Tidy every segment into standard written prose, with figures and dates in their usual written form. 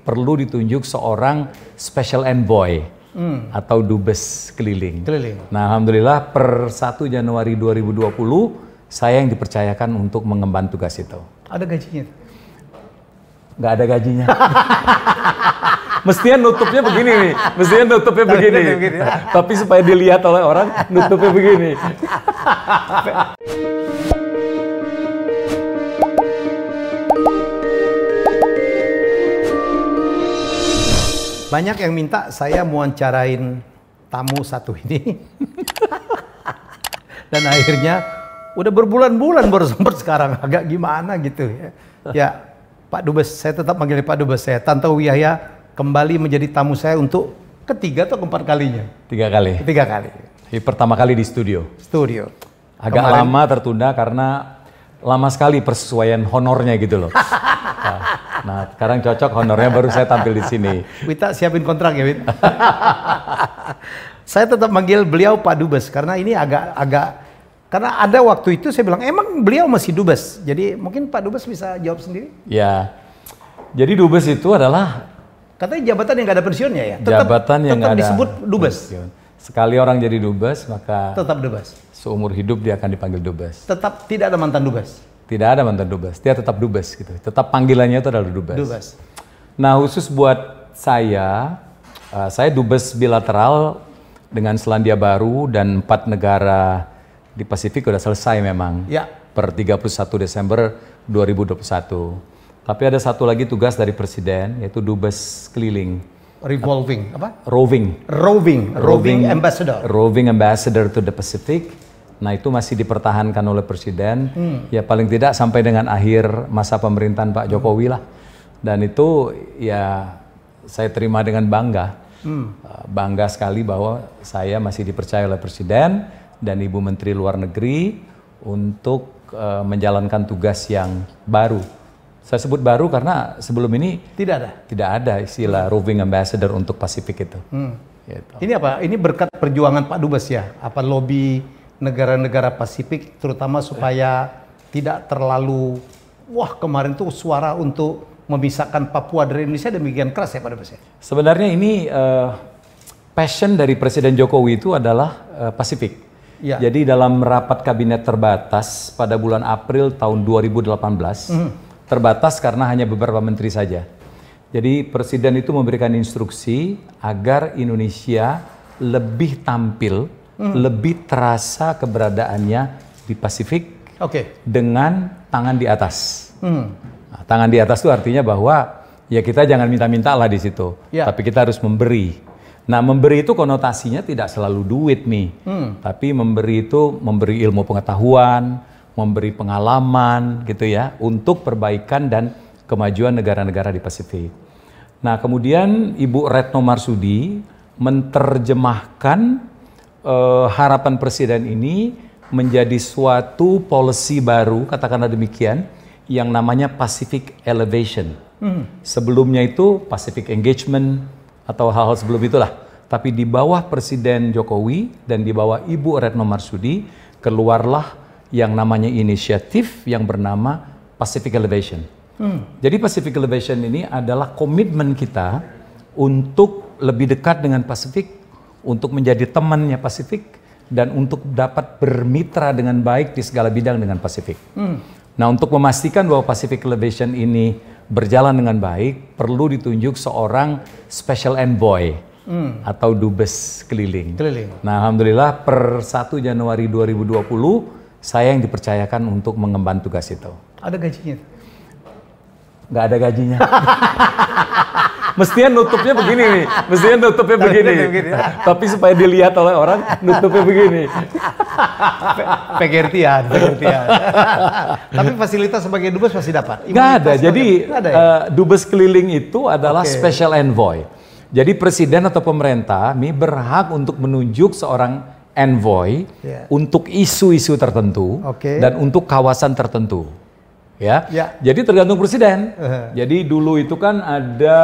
perlu ditunjuk seorang special envoy atau dubes keliling. Nah, alhamdulillah per 1 Januari 2020 saya yang dipercayakan untuk mengemban tugas itu. Ada gajinya? Nggak ada gajinya. Mestinya nutupnya begini nih, mestinya nutupnya begini. Tapi supaya dilihat oleh orang, nutupnya begini. Banyak yang minta saya mewawancarain tamu satu ini. Dan akhirnya udah berbulan-bulan baru sempat sekarang, agak gimana gitu ya. Ya, Pak Dubes, saya tetap manggil Pak Dubes, saya Tantowi Yahya kembali menjadi tamu saya untuk ketiga atau keempat kalinya? 3 kali. 3 kali. Pertama kali di studio. Agak lama tertunda karena lama sekali persesuaian honornya gitu loh. Nah, sekarang cocok honornya baru saya tampil di sini. Wita siapin kontrak ya, Wit. Saya tetap manggil beliau Pak Dubes karena ini agak karena ada waktu itu saya bilang emang beliau masih Dubes. Jadi mungkin Pak Dubes bisa jawab sendiri. Ya. Jadi Dubes itu adalah katanya jabatan yang nggak ada pensiunnya ya. Jabatan yang tetap ada disebut Dubes. Pensiun. Sekali orang jadi Dubes maka tetap Dubes. Seumur hidup dia akan dipanggil Dubes. Tetap tidak ada mantan Dubes. Tidak ada mantan Dubes, dia tetap Dubes gitu. Tetap panggilannya itu adalah Dubes. Nah, khusus buat saya Dubes bilateral dengan Selandia Baru dan 4 negara di Pasifik udah selesai memang. Ya. Per 31 Desember 2021. Tapi ada satu lagi tugas dari Presiden, yaitu Dubes keliling. Revolving, apa? Roving Ambassador. Roving Ambassador to the Pacific. Nah, itu masih dipertahankan oleh Presiden, ya paling tidak sampai dengan akhir masa pemerintahan Pak Jokowi lah. Dan itu ya saya terima dengan bangga. Bangga sekali bahwa saya masih dipercaya oleh Presiden dan Ibu Menteri Luar Negeri untuk menjalankan tugas yang baru. Saya sebut baru karena sebelum ini tidak ada istilah Roving Ambassador untuk Pasifik itu. Gitu. Ini apa? Ini berkat perjuangan Pak Dubes ya? Apa lobby negara-negara Pasifik terutama supaya tidak terlalu kemarin tuh suara untuk memisahkan Papua dari Indonesia demikian keras ya Pak Dubes ya? Sebenarnya ini passion dari Presiden Jokowi itu adalah Pasifik. Ya. Jadi dalam rapat kabinet terbatas pada bulan April tahun 2018 terbatas karena hanya beberapa menteri saja. Jadi Presiden itu memberikan instruksi agar Indonesia lebih tampil lebih terasa keberadaannya di Pasifik dengan tangan di atas. Nah, tangan di atas itu artinya bahwa ya kita jangan minta-minta lah di situ, tapi kita harus memberi. Nah, memberi itu konotasinya tidak selalu duit nih, tapi memberi itu memberi ilmu pengetahuan, memberi pengalaman gitu ya, untuk perbaikan dan kemajuan negara-negara di Pasifik. Nah, kemudian Ibu Retno Marsudi menerjemahkan harapan Presiden ini menjadi suatu policy baru, katakanlah demikian, yang namanya Pacific Elevation. Sebelumnya itu Pacific Engagement atau hal-hal sebelum itulah. Tapi di bawah Presiden Jokowi dan di bawah Ibu Retno Marsudi keluarlah yang namanya inisiatif yang bernama Pacific Elevation. Jadi Pacific Elevation ini adalah komitmen kita untuk lebih dekat dengan Pasifik, untuk menjadi temannya Pasifik, dan untuk dapat bermitra dengan baik di segala bidang dengan Pasifik. Nah, untuk memastikan bahwa Pacific Elevation ini berjalan dengan baik, perlu ditunjuk seorang special envoy atau dubes keliling. Nah, alhamdulillah per 1 Januari 2020 saya yang dipercayakan untuk mengemban tugas itu. Ada gajinya? Nggak ada gajinya. Mestinya nutupnya begini nih, mestinya nutupnya begini. Tapi supaya dilihat oleh orang, nutupnya begini. Pengertian. Tapi fasilitas sebagai dubes pasti dapat? Nggak ada, jadi dubes keliling itu adalah special envoy. Jadi presiden atau pemerintah ini berhak untuk menunjuk seorang envoy untuk isu-isu tertentu dan untuk kawasan tertentu. Ya. Jadi tergantung presiden. Jadi dulu itu kan ada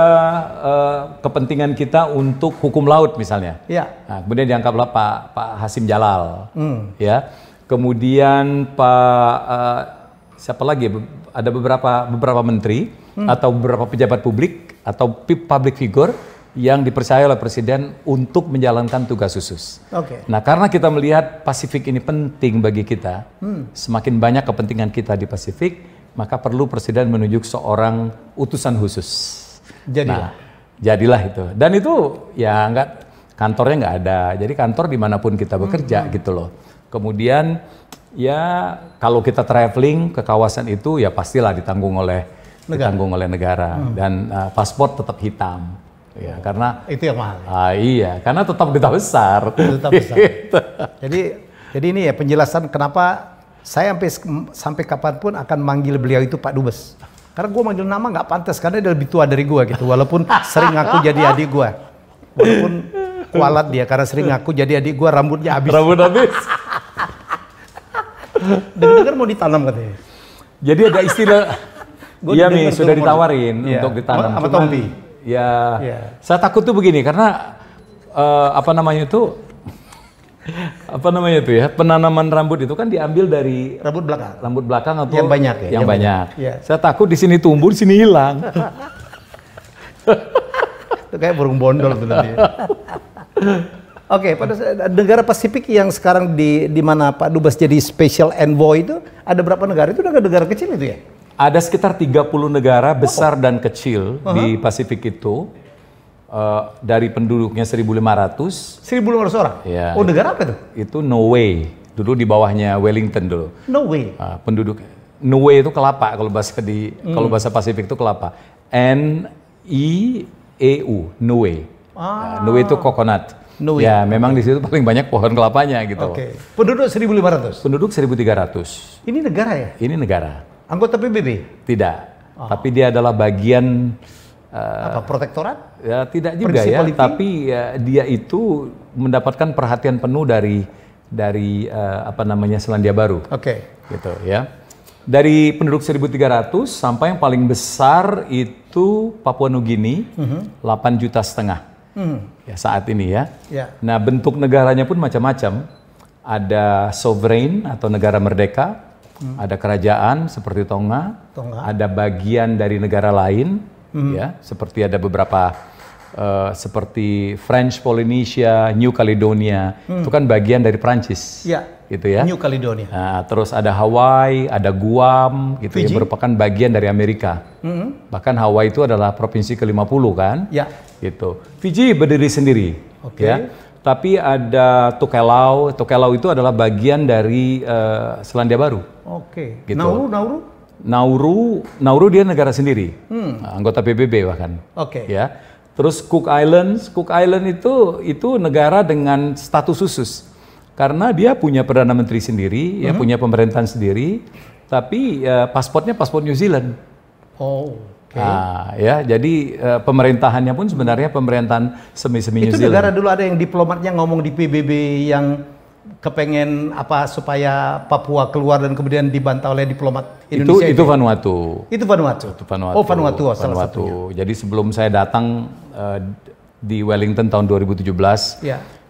kepentingan kita untuk hukum laut misalnya. Nah, kemudian diangkatlah Pak Hasim Jalal. Ya. Kemudian siapa lagi? Ada beberapa menteri atau beberapa pejabat publik atau public figure yang dipercaya oleh Presiden untuk menjalankan tugas khusus. Nah, karena kita melihat Pasifik ini penting bagi kita, semakin banyak kepentingan kita di Pasifik, maka perlu Presiden menunjuk seorang utusan khusus. Jadilah itu. Dan itu ya kantornya nggak ada. Jadi kantor dimanapun kita bekerja gitu loh. Kemudian ya kalau kita traveling ke kawasan itu ya pastilah ditanggung oleh negara. Dan paspor tetap hitam. Ya, karena itu yang mahal. Iya, karena tetap duta besar. Duta besar. Gitu. Jadi ini ya penjelasan kenapa saya sampai kapanpun akan manggil beliau itu Pak Dubes. Karena gue manggil nama nggak pantas karena dia lebih tua dari gue gitu. Walaupun sering ngaku jadi adik gue. Walaupun kualat dia karena sering ngaku jadi adik gue, rambutnya habis. Rambut habis. Dengar mau ditanam katanya. Jadi ada istilah, iya Mi, sudah ditawarin untuk ditanam. Sama Tompi. Ya, saya takut tuh begini karena penanaman rambut itu kan diambil dari rambut belakang atau yang banyak ya. Yang banyak. Ya. Saya takut di sini tumbuh, di sini hilang. Itu kayak burung bondol tuh nanti. Oke, pada negara Pasifik yang sekarang di mana Pak Dubes jadi special envoy itu ada berapa negara? Itu negara kecil itu ya? Ada sekitar 30 negara besar dan kecil di Pasifik itu. Dari penduduknya 1.500. 1.500 orang? Ya, oh, negara apa itu? Itu Niue. Dulu di bawahnya Wellington dulu. Niue. Penduduk Niue itu kelapa kalau kalau bahasa Pasifik itu kelapa. N-I-E-U, Niue. Niue itu coconut. Ya, memang di situ paling banyak pohon kelapanya gitu. Penduduk 1.500? Penduduk 1.300. Ini negara ya? Ini negara. Anggota PBB? Tidak. Tapi dia adalah bagian protektorat? Ya, tidak juga ya. Politik? Tapi dia itu mendapatkan perhatian penuh dari Selandia Baru. Gitu ya. Dari penduduk 1.300 sampai yang paling besar itu Papua Nugini, 8,5 juta. Ya, saat ini ya. Nah, bentuk negaranya pun macam-macam. Ada sovereign atau negara merdeka, ada kerajaan seperti Tonga, ada bagian dari negara lain, ya, seperti ada beberapa seperti French Polynesia, New Caledonia, itu kan bagian dari Prancis, gitu ya. New Caledonia. Nah, terus ada Hawaii, ada Guam, gitu ya, merupakan bagian dari Amerika. Bahkan Hawaii itu adalah provinsi ke-50 kan. Gitu. Fiji berdiri sendiri, ya. Tapi ada Tokelau. Tokelau itu adalah bagian dari Selandia Baru. Gitu. Nauru dia negara sendiri, anggota PBB bahkan. Ya. Terus Cook Islands itu negara dengan status khusus karena dia punya perdana menteri sendiri, ya, punya pemerintahan sendiri, tapi paspornya paspor New Zealand. Ya, jadi pemerintahannya pun sebenarnya pemerintahan semi-semi New Zealand. Itu negara dulu ada yang diplomatnya ngomong di PBB yang kepengen supaya Papua keluar dan kemudian dibantah oleh diplomat Indonesia. Itu Vanuatu. Itu Vanuatu. Oh, Vanuatu salah satunya. Jadi sebelum saya datang di Wellington tahun 2017,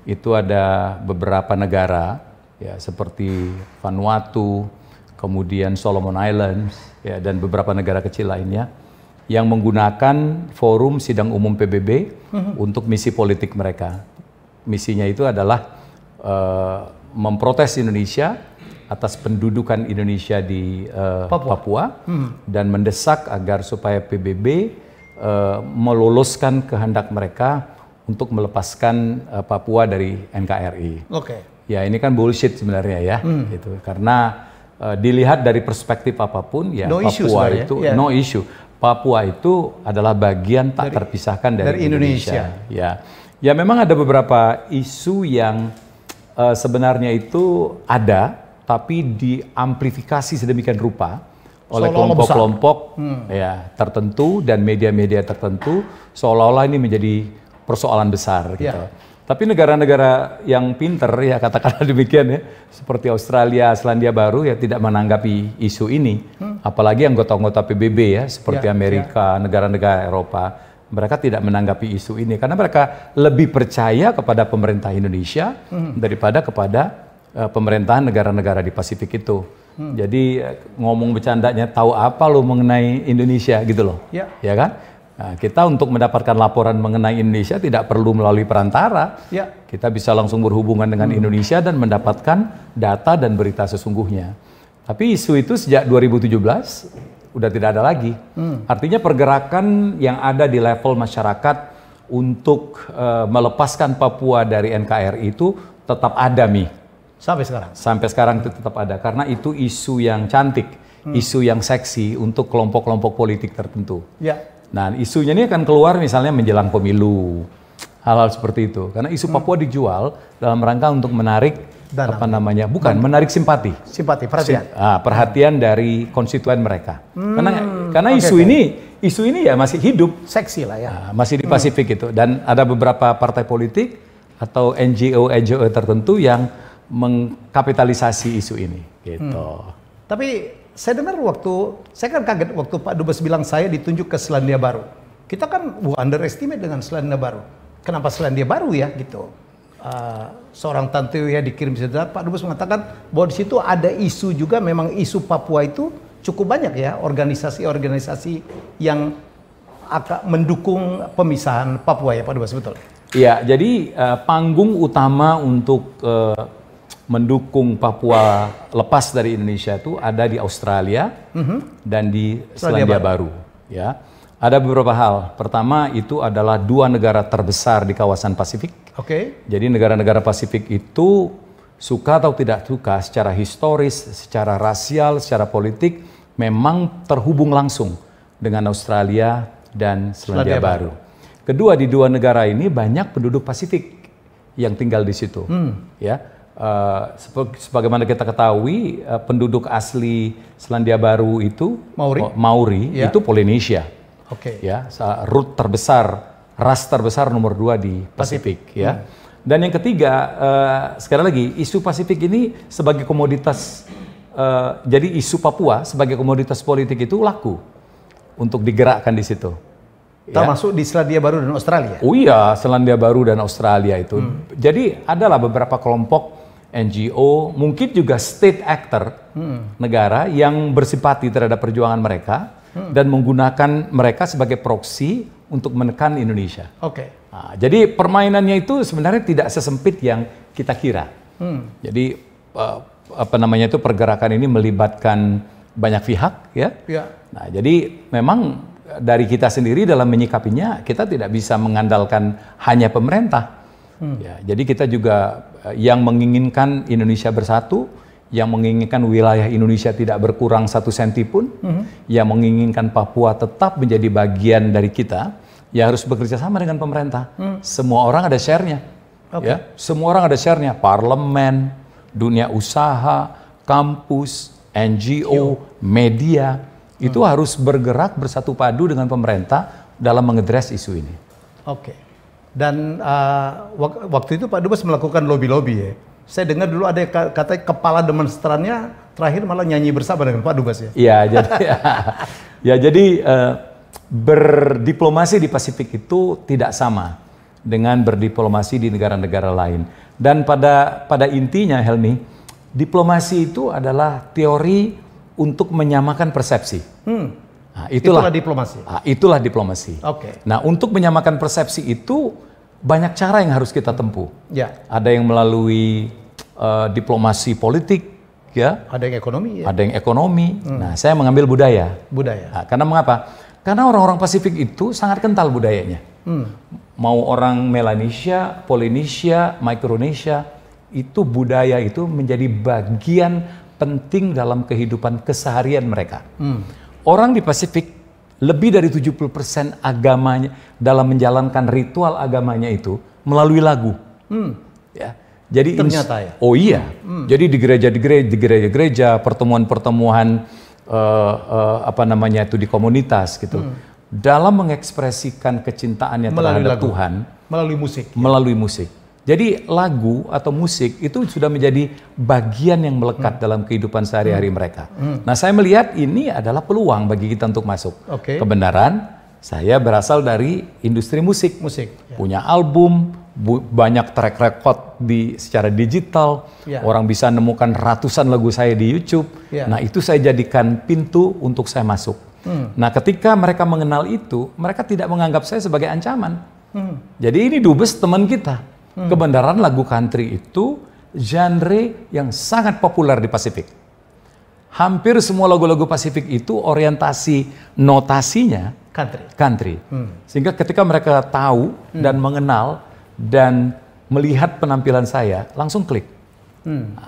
itu ada beberapa negara, ya, seperti Vanuatu, kemudian Solomon Islands, ya, dan beberapa negara kecil lainnya yang menggunakan forum sidang umum PBB untuk misi politik mereka. Misinya itu adalah memprotes Indonesia atas pendudukan Indonesia di Papua dan mendesak agar supaya PBB meloloskan kehendak mereka untuk melepaskan Papua dari NKRI. Ya, ini kan bullshit sebenarnya ya, gitu. Karena dilihat dari perspektif apapun ya, Papua itu no issue. Papua itu adalah bagian tak terpisahkan dari Indonesia. Ya, memang ada beberapa isu yang sebenarnya itu ada, tapi diamplifikasi sedemikian rupa oleh kelompok-kelompok ya tertentu dan media-media tertentu, seolah-olah ini menjadi persoalan besar gitu. Tapi negara-negara yang pinter, ya katakanlah demikian ya, seperti Australia, Selandia Baru ya tidak menanggapi isu ini. Apalagi anggota-anggota PBB ya, seperti Amerika, negara-negara Eropa, mereka tidak menanggapi isu ini karena mereka lebih percaya kepada pemerintah Indonesia daripada kepada pemerintahan negara-negara di Pasifik itu. Jadi ngomong bercandanya, tahu apa lo mengenai Indonesia gitu loh, ya kan? Nah, kita untuk mendapatkan laporan mengenai Indonesia tidak perlu melalui perantara. Ya. Kita bisa langsung berhubungan dengan Indonesia dan mendapatkan data dan berita sesungguhnya. Tapi isu itu sejak 2017 udah tidak ada lagi. Artinya pergerakan yang ada di level masyarakat untuk melepaskan Papua dari NKRI itu tetap ada, Mi. Sampai sekarang? Sampai sekarang itu tetap ada, karena itu isu yang cantik, isu yang seksi untuk kelompok-kelompok politik tertentu. Ya. Nah, isunya ini akan keluar misalnya menjelang pemilu, hal-hal seperti itu. Karena isu Papua dijual dalam rangka untuk menarik Dana. menarik simpati. Simpati, perhatian. Perhatian dari konstituen mereka. Karena isu ini ya masih hidup. Seksi lah ya. Masih di Pasifik itu. Dan ada beberapa partai politik atau NGO tertentu yang mengkapitalisasi isu ini. Gitu. Tapi saya dengar saya kan kaget waktu Pak Dubes bilang saya ditunjuk ke Selandia Baru. Kita kan underestimate dengan Selandia Baru. Kenapa Selandia Baru ya gitu? Seorang tante ya dikirim saudara, Pak Dubes mengatakan bahwa di situ ada isu juga, memang isu Papua itu cukup banyak ya, organisasi-organisasi yang akan mendukung pemisahan Papua ya Pak Dubes, betul? Iya, jadi panggung utama untuk mendukung Papua lepas dari Indonesia itu ada di Australia dan di Selandia Baru. Ya, ada beberapa hal. Pertama itu adalah dua negara terbesar di kawasan Pasifik. Oke. Jadi negara-negara Pasifik itu suka atau tidak suka secara historis, secara rasial, secara politik memang terhubung langsung dengan Australia dan Selandia Baru. Kedua, di dua negara ini banyak penduduk Pasifik yang tinggal di situ. Ya. Sebagaimana kita ketahui, penduduk asli Selandia Baru itu Maori ya. Itu Polynesia. Oke. Ya, root terbesar, ras terbesar nomor 2 di Pasifik. Ya. Dan yang ketiga, sekali lagi isu Pasifik ini sebagai komoditas, jadi isu Papua sebagai komoditas politik itu laku untuk digerakkan di situ. Termasuk di Selandia Baru dan Australia? Oh iya, Selandia Baru dan Australia itu. Jadi adalah beberapa kelompok NGO, mungkin juga state actor negara yang bersimpati terhadap perjuangan mereka dan menggunakan mereka sebagai proksi untuk menekan Indonesia. Oke. Nah, jadi permainannya itu sebenarnya tidak sesempit yang kita kira. Jadi pergerakan ini melibatkan banyak pihak, ya. Nah, jadi memang dari kita sendiri dalam menyikapinya, kita tidak bisa mengandalkan hanya pemerintah. Ya, jadi kita juga yang menginginkan Indonesia bersatu, yang menginginkan wilayah Indonesia tidak berkurang 1 senti pun, yang menginginkan Papua tetap menjadi bagian dari kita, ya harus bekerja sama dengan pemerintah. Semua orang ada share-nya. Ya, semua orang ada share-nya. Parlemen, dunia usaha, kampus, NGO, media, itu harus bergerak bersatu padu dengan pemerintah dalam mengedres isu ini. Oke. Dan waktu itu Pak Dubes melakukan lobby-lobby ya. Saya dengar dulu ada kata kepala demonstrannya terakhir malah nyanyi bersama dengan Pak Dubes ya. Iya, jadi berdiplomasi di Pasifik itu tidak sama dengan berdiplomasi di negara-negara lain. Dan pada intinya, Helmi, diplomasi itu adalah teori untuk menyamakan persepsi. Nah, itulah diplomasi. Nah, itulah diplomasi. Oke. Nah, untuk menyamakan persepsi itu banyak cara yang harus kita tempuh. Ya. Ada yang melalui diplomasi politik, ya. Ada yang ekonomi. Ya? Ada yang ekonomi. Nah, saya mengambil budaya. Budaya. Nah, karena mengapa? Karena orang-orang Pasifik itu sangat kental budayanya. Mau orang Melanesia, Polynesia, Micronesia, itu budaya itu menjadi bagian penting dalam kehidupan keseharian mereka. Orang di Pasifik lebih dari 70% agamanya dalam menjalankan ritual agamanya itu melalui lagu. Ya. Jadi ternyata ya. Oh iya. Jadi di gereja-gereja, pertemuan-pertemuan di komunitas gitu. Dalam mengekspresikan kecintaannya terhadap Tuhan melalui musik. Jadi lagu atau musik itu sudah menjadi bagian yang melekat dalam kehidupan sehari-hari mereka. Nah, saya melihat ini adalah peluang bagi kita untuk masuk. Kebenaran, saya berasal dari industri musik. Punya album, banyak track record secara digital. Orang bisa menemukan ratusan lagu saya di YouTube. Nah, itu saya jadikan pintu untuk saya masuk. Nah, ketika mereka mengenal itu, mereka tidak menganggap saya sebagai ancaman. Jadi ini Dubes teman kita. Kebenaran lagu country itu genre yang sangat populer di Pasifik. Hampir semua lagu-lagu Pasifik itu orientasi notasinya country. Sehingga ketika mereka tahu dan mengenal dan melihat penampilan saya, langsung klik.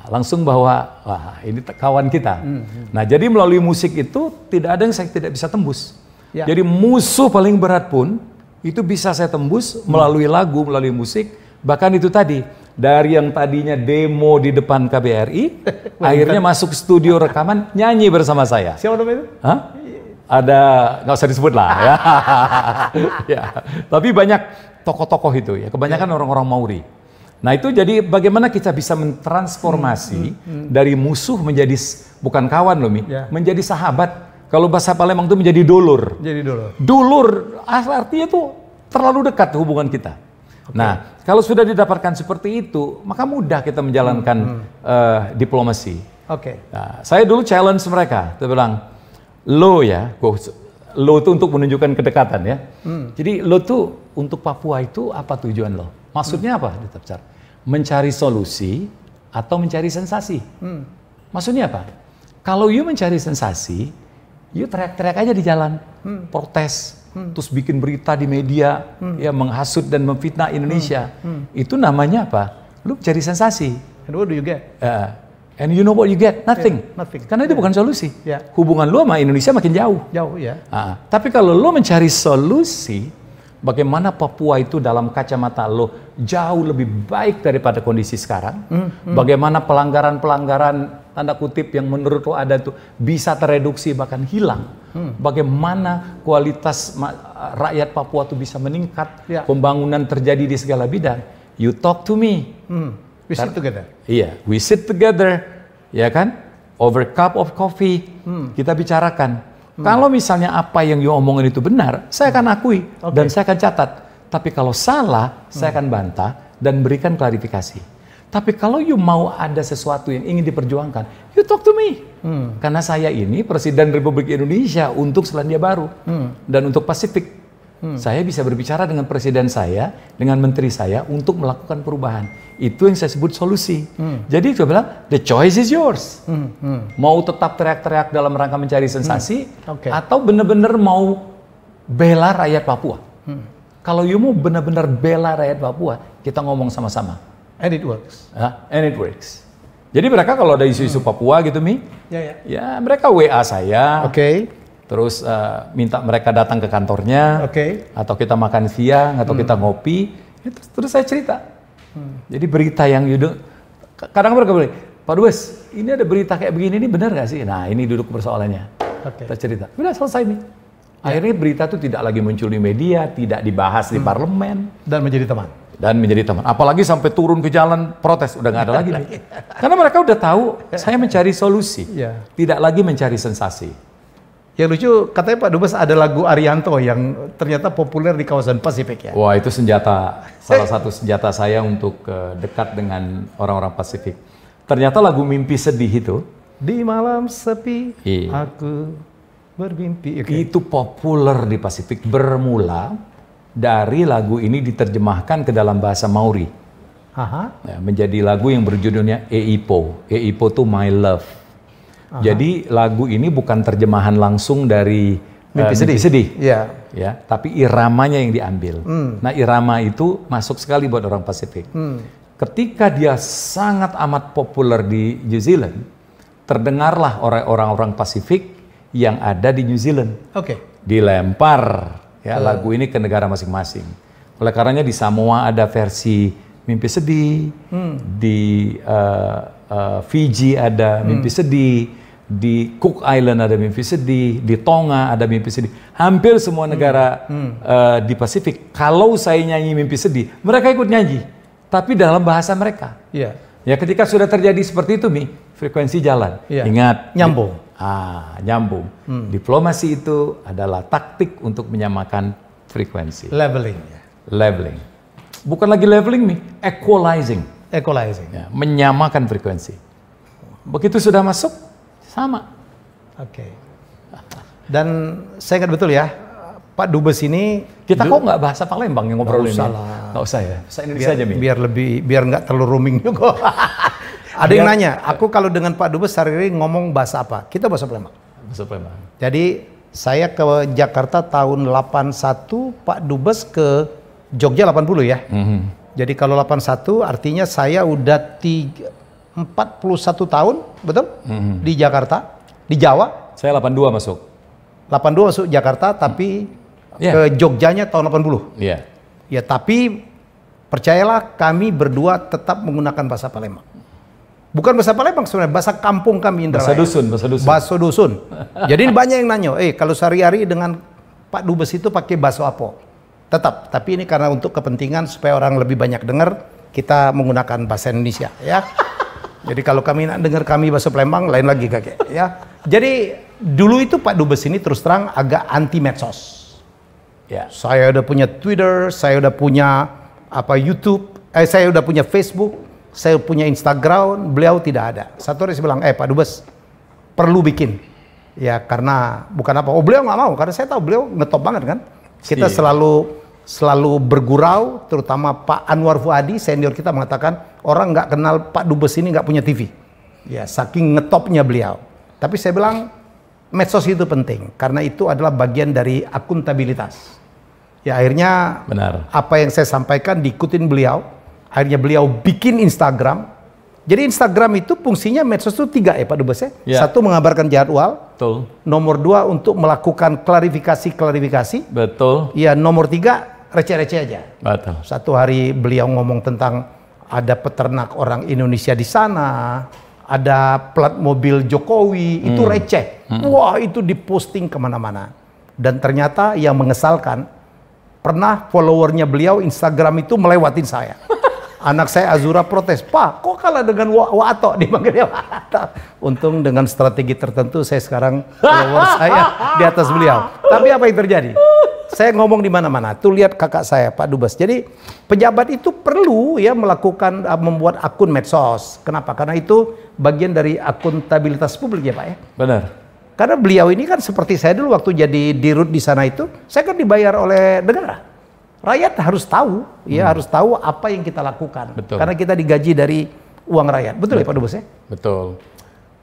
Langsung bahwa, wah ini kawan kita. Nah, jadi melalui musik itu tidak ada yang saya tidak bisa tembus. Jadi musuh paling berat pun itu bisa saya tembus melalui lagu, melalui musik. Bahkan itu tadi, dari yang tadinya demo di depan KBRI, akhirnya masuk studio rekaman, nyanyi bersama saya. Siapa namanya itu? Hah? Ada, nggak usah disebut lah ya. Ya. Tapi banyak tokoh-tokoh itu ya, kebanyakan orang-orang Maori. Nah itu jadi bagaimana kita bisa mentransformasi dari musuh menjadi, bukan kawan loh Mi, menjadi sahabat. Kalau bahasa Palembang itu menjadi dulur. Jadi dulur. Dulur, artinya tuh terlalu dekat hubungan kita. Nah, kalau sudah didapatkan seperti itu, maka mudah kita menjalankan diplomasi. Nah, saya dulu challenge mereka, saya bilang, lo ya, lo itu untuk menunjukkan kedekatan ya. Jadi lo tuh untuk Papua itu apa tujuan lo? Maksudnya apa? Mencari solusi atau mencari sensasi? Maksudnya apa? Kalau you mencari sensasi, you teriak-teriak aja di jalan, protes. Terus bikin berita di media, ya menghasut dan memfitnah Indonesia. Itu namanya apa? Lu cari sensasi. And what do you get? And you know what you get? Nothing. Nothing. Karena itu bukan solusi. Hubungan lu sama Indonesia makin jauh. Jauh ya. Tapi kalau lu mencari solusi, bagaimana Papua itu dalam kacamata lo jauh lebih baik daripada kondisi sekarang. Bagaimana pelanggaran-pelanggaran tanda kutip yang menurut lo ada tuh bisa tereduksi bahkan hilang. Bagaimana kualitas rakyat Papua tuh bisa meningkat, pembangunan terjadi di segala bidang. You talk to me. We sit together. Iya, we sit together, ya kan? Over cup of coffee, kita bicarakan. Kalau misalnya apa yang you omongin itu benar, saya akan akui dan saya akan catat. Tapi kalau salah, saya akan bantah dan berikan klarifikasi. Tapi kalau you mau ada sesuatu yang ingin diperjuangkan, you talk to me. Karena saya ini Presiden Republik Indonesia untuk Selandia Baru dan untuk Pasifik. Saya bisa berbicara dengan presiden saya, dengan menteri saya untuk melakukan perubahan. Itu yang saya sebut solusi. Jadi saya bilang, the choice is yours. Mau tetap teriak-teriak dalam rangka mencari sensasi, atau benar-benar mau bela rakyat Papua. Kalau you mau benar-benar bela rakyat Papua, kita ngomong sama-sama. And it works. And it works. Jadi mereka kalau ada isu-isu Papua gitu Mi, ya mereka WA saya. Terus minta mereka datang ke kantornya, atau kita makan siang, atau kita ngopi, ya, terus saya cerita. Jadi berita yang kadang mereka bilang, Pak Dubes, ini ada berita kayak begini, ini benar nggak sih? Nah ini duduk persoalannya, kita cerita. Udah selesai nih. Akhirnya berita itu tidak lagi muncul di media, tidak dibahas di parlemen. Dan menjadi teman. Apalagi sampai turun ke jalan protes, udah nggak ada lagi nih. Karena mereka udah tahu, saya mencari solusi, tidak lagi mencari sensasi. Yang lucu, katanya Pak Dubes ada lagu Arianto yang ternyata populer di kawasan Pasifik ya? Wah itu salah satu senjata saya untuk dekat dengan orang-orang Pasifik. Ternyata lagu Mimpi Sedih itu. Di malam sepi, aku bermimpi. Itu populer di Pasifik, bermula dari lagu ini diterjemahkan ke dalam bahasa Maori. Ya, menjadi lagu yang berjudulnya Eipo. Eipo itu My Love. Jadi lagu ini bukan terjemahan langsung dari Mimpi Sedih. Ya, tapi iramanya yang diambil. Nah irama itu masuk sekali buat orang Pasifik. Ketika dia sangat amat populer di New Zealand, terdengarlah orang-orang Pasifik yang ada di New Zealand. Dilempar ya lagu ini ke negara masing-masing. Oleh karenanya di Samoa ada versi Mimpi Sedih, di Fiji ada Mimpi Sedih, di Cook Island ada Mimpi Sedih, di Tonga ada Mimpi Sedih. Hampir semua negara di Pasifik, kalau saya nyanyi Mimpi Sedih, mereka ikut nyanyi, tapi dalam bahasa mereka. Ya ketika sudah terjadi seperti itu, Mi, frekuensi jalan. Ingat, nyambung. Nyambung. Diplomasi itu adalah taktik untuk menyamakan frekuensi. Leveling. Bukan lagi leveling, Mi, equalizing. Ya, menyamakan frekuensi. Begitu sudah masuk, sama. Dan saya ingat betul ya, Pak Dubes ini Kita kok nggak bahasa Palembang yang ngobrol ini? usah lah. Nggak usah ya? Bahasa Indonesia aja, Mi? biar nggak terlalu roaming juga. Ada yang nanya, aku kalau dengan Pak Dubes sehari-hari ngomong bahasa apa? Kita bahasa Palembang. Bahasa Palembang. Jadi saya ke Jakarta tahun 81, Pak Dubes ke Jogja 80 ya. Jadi kalau 81 artinya saya udah 41 tahun, betul? Di Jakarta, di Jawa. Saya 82 masuk. 82 masuk Jakarta, tapi ke Jogjanya tahun 80. Iya. Ya, tapi percayalah kami berdua tetap menggunakan bahasa Palembang. Bukan bahasa Palembang sebenarnya, bahasa kampung kami Indralaya. Bahasa dusun. Bahasa dusun. Jadi banyak yang nanya, kalau sehari-hari dengan Pak Dubes itu pakai bahasa apa? Tetap, tapi ini karena untuk kepentingan supaya orang lebih banyak dengar, kita menggunakan bahasa Indonesia, ya. Jadi kalau kami nak dengar kami bahasa Palembang, lain lagi kakek, ya. Jadi dulu itu Pak Dubes ini terus terang agak anti medsos. Ya. Saya udah punya Twitter, saya udah punya YouTube, saya udah punya Facebook, saya punya Instagram, beliau tidak ada. Satu hari saya bilang, Pak Dubes, perlu bikin. Ya karena bukan apa, beliau nggak mau, karena saya tahu beliau ngetop banget kan. Kita selalu bergurau, terutama Pak Anwar Fuadi, senior kita mengatakan, orang nggak kenal Pak Dubes ini nggak punya TV. Ya saking ngetopnya beliau. Tapi saya bilang, medsos itu penting, karena itu adalah bagian dari akuntabilitas. Ya akhirnya apa yang saya sampaikan diikutin beliau. Akhirnya beliau bikin Instagram. Jadi Instagram itu fungsinya medsos itu 3 Pak Dubes ya. Satu mengabarkan jadwal. Betul. Nomor 2 untuk melakukan klarifikasi. Betul. Ya nomor 3 receh-receh aja. Betul. Satu hari beliau ngomong tentang ada peternak orang Indonesia di sana. Ada plat mobil Jokowi. Itu receh. Wah itu diposting kemana-mana. Dan ternyata yang mengesalkan, pernah followernya beliau Instagram itu melewatin saya. Anak saya Azura protes, Pak, kok kalah dengan Wato? Dipanggilnya Wato. Untung dengan strategi tertentu saya sekarang follower saya di atas beliau. Tapi apa yang terjadi? Saya ngomong di mana-mana. Tuh lihat kakak saya, Pak Dubes. Jadi pejabat itu perlu ya melakukan membuat akun medsos. Kenapa? Karena itu bagian dari akuntabilitas publik ya Pak ya. Benar. Karena beliau ini kan seperti saya dulu waktu jadi dirut di sana itu, saya kan dibayar oleh negara. Rakyat harus tahu, ya harus tahu apa yang kita lakukan. Betul. Karena kita digaji dari uang rakyat. Betul ya Pak Dubes ya? Betul.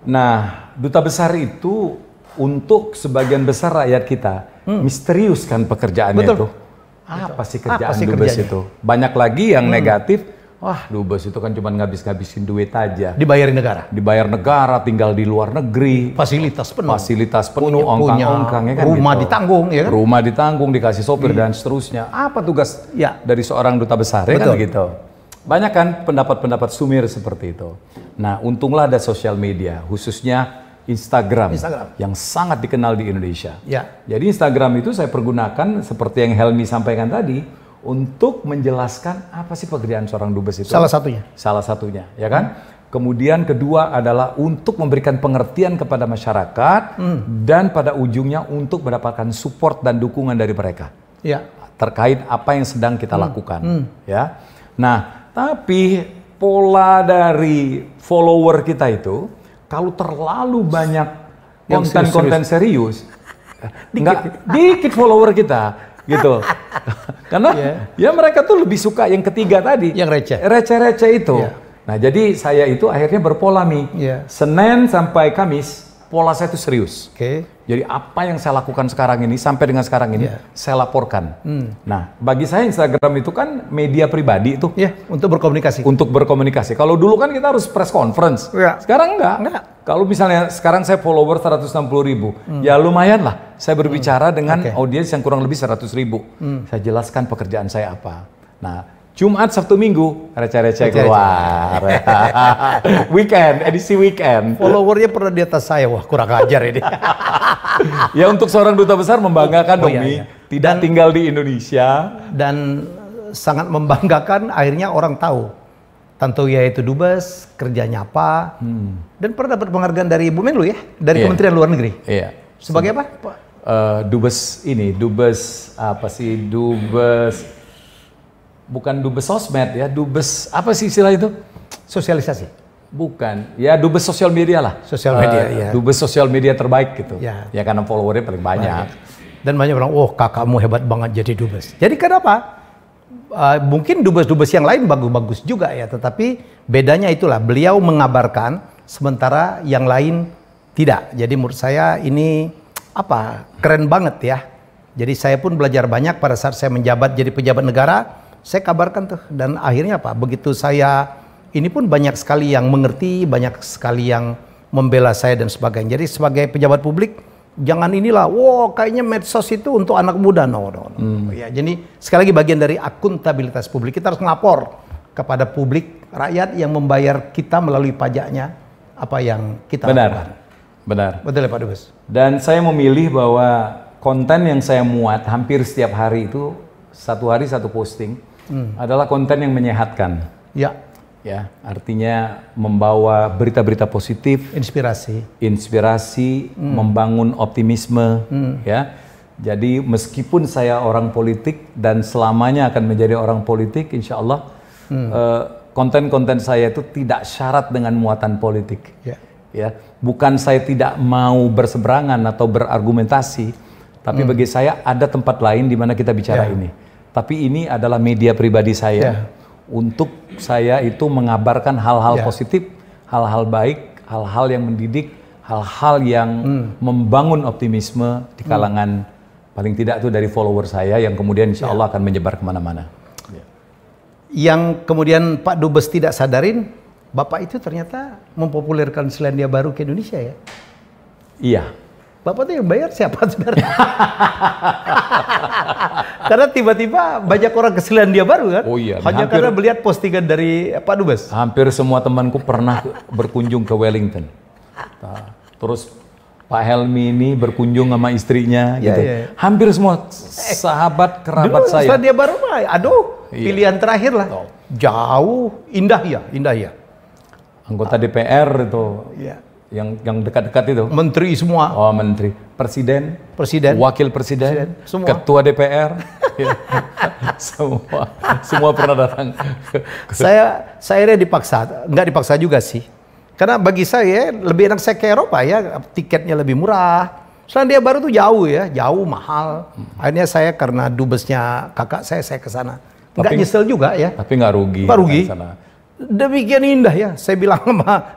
Nah, duta besar itu untuk sebagian besar rakyat kita misterius kan pekerjaannya itu. Apa sih kerjaan Dubes itu? Banyak lagi yang negatif. Wah, Dubes itu kan cuma ngabis-ngabisin duit aja. Dibayarin negara. Dibayar negara, tinggal di luar negeri. Fasilitas penuh. Ongkang-ongkang ya kan. Rumah gitu. Ditanggung ya kan. Rumah ditanggung, dikasih sopir dan seterusnya. Apa tugas dari seorang duta besar ya kan gitu. Banyak kan pendapat-pendapat sumir seperti itu. Nah, untunglah ada sosial media, khususnya Instagram yang sangat dikenal di Indonesia. Ya. Jadi Instagram itu saya pergunakan seperti yang Helmi sampaikan tadi, untuk menjelaskan apa sih pekerjaan seorang Dubes itu. Salah satunya, ya kan? Kemudian kedua adalah untuk memberikan pengertian kepada masyarakat dan pada ujungnya untuk mendapatkan support dan dukungan dari mereka. Ya. Terkait apa yang sedang kita lakukan, ya. Nah, tapi pola dari follower kita itu kalau terlalu banyak konten-konten serius, dikit follower kita. Gitu. Karena ya mereka tuh lebih suka yang ketiga tadi. Yang receh itu. Nah jadi saya itu akhirnya berpola nih. Senin sampai Kamis, pola saya itu serius. Jadi apa yang saya lakukan sekarang ini, sampai dengan sekarang ini, saya laporkan. Nah bagi saya Instagram itu kan media pribadi itu. Untuk berkomunikasi. Kalau dulu kan kita harus press conference. Sekarang enggak. Kalau misalnya sekarang saya follower 160.000, ya lumayan lah. Saya berbicara dengan audiens yang kurang lebih 100.000. Saya jelaskan pekerjaan saya apa. Nah, Jumat, Sabtu, Minggu, receh-receh keluar. Edisi weekend. Followernya pernah di atas saya, wah kurang ajar ini. Ya untuk seorang duta besar membanggakan dong nih. Tidak tinggal di Indonesia. Dan sangat membanggakan akhirnya orang tahu. Tantowi itu Dubes, kerjanya apa, dan pernah dapat penghargaan dari Bu Menlu ya, dari Kementerian Luar Negeri. Sebagai apa? Dubes apa sih? Bukan Dubes sosmed ya, Dubes apa sih istilah itu? Sosialisasi. Bukan, ya dubes sosial media lah. Sosial media, ya. Dubes sosial media terbaik gitu. Ya. Ya karena followernya paling banyak. Dan banyak orang, oh kakakmu hebat banget jadi dubes. Jadi kenapa? Mungkin dubes-dubes yang lain bagus-bagus juga ya, tetapi bedanya itulah beliau mengabarkan sementara yang lain tidak. Jadi menurut saya ini keren banget ya. Jadi saya pun belajar banyak pada saat saya menjabat jadi pejabat negara, saya kabarkan tuh, dan akhirnya begitu saya ini pun banyak sekali yang mengerti, banyak sekali yang membela saya dan sebagainya. Jadi sebagai pejabat publik jangan inilah, kayaknya medsos itu untuk anak muda, no. Ya, jadi sekali lagi bagian dari akuntabilitas publik, kita harus ngelapor kepada publik, rakyat yang membayar kita melalui pajaknya apa yang kita lakukan. Benar. Betul ya Pak Dubes. Dan saya memilih bahwa konten yang saya muat hampir setiap hari itu satu hari satu posting adalah konten yang menyehatkan. Ya. Ya, artinya membawa berita-berita positif, inspirasi, membangun optimisme, ya. Jadi meskipun saya orang politik dan selamanya akan menjadi orang politik, insya Allah konten-konten saya itu tidak syarat dengan muatan politik. Ya, bukan saya tidak mau berseberangan atau berargumentasi, tapi bagi saya ada tempat lain di mana kita bicara ini. Tapi ini adalah media pribadi saya. Untuk saya itu mengabarkan hal-hal positif, hal-hal baik, hal-hal yang mendidik, hal-hal yang membangun optimisme di kalangan paling tidak itu dari follower saya yang kemudian insya Allah akan menyebar kemana-mana. Yang kemudian Pak Dubes tidak sadarin, Bapak itu ternyata mempopulerkan Selandia Baru ke Indonesia ya? Iya. Bapak tuh yang bayar siapa sebenarnya? Karena tiba-tiba banyak orang ke Selandia Baru kan? Oh iya. Hanya karena melihat postingan dari Pak Dubes. Hampir semua temanku pernah berkunjung ke Wellington. Terus Pak Helmi ini berkunjung sama istrinya gitu. Hampir semua sahabat kerabat dulu saya. Selandia Baru mah, pilihan terakhir lah. Jauh, indah ya. Anggota DPR itu. Yang dekat-dekat itu. Menteri semua. Oh, menteri. Presiden, wakil presiden, semua. Ketua DPR. semua pernah datang. Saya dipaksa, nggak dipaksa juga sih. Karena bagi saya lebih enak saya ke Eropa ya, tiketnya lebih murah. Selandia Baru tuh jauh ya, jauh mahal. Akhirnya saya karena dubesnya kakak saya ke sana. Nggak nyesel juga ya. Tapi nggak rugi. Nggak rugi. Demikian indah ya, saya bilang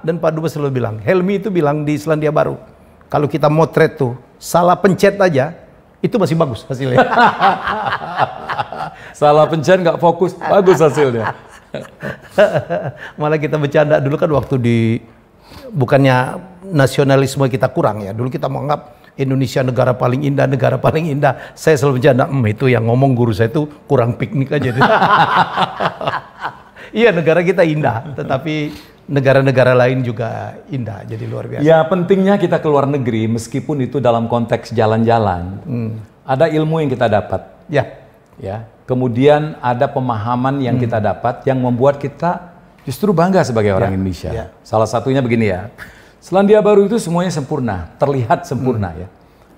dan Pak Dubes selalu bilang, Helmi itu bilang di Selandia Baru, kalau kita motret tuh, salah pencet aja, itu masih bagus hasilnya. Salah pencet nggak fokus, bagus hasilnya. Malah kita bercanda dulu kan waktu bukannya nasionalisme kita kurang ya, dulu kita menganggap Indonesia negara paling indah. Saya selalu bercanda, itu yang ngomong guru saya itu kurang piknik aja. Iya, negara kita indah, tetapi negara-negara lain juga indah, jadi luar biasa. Ya, pentingnya kita keluar negeri, meskipun itu dalam konteks jalan-jalan, ada ilmu yang kita dapat. Ya. Kemudian ada pemahaman yang kita dapat, yang membuat kita justru bangga sebagai orang Indonesia. Salah satunya begini ya, Selandia Baru itu semuanya sempurna, terlihat sempurna ya.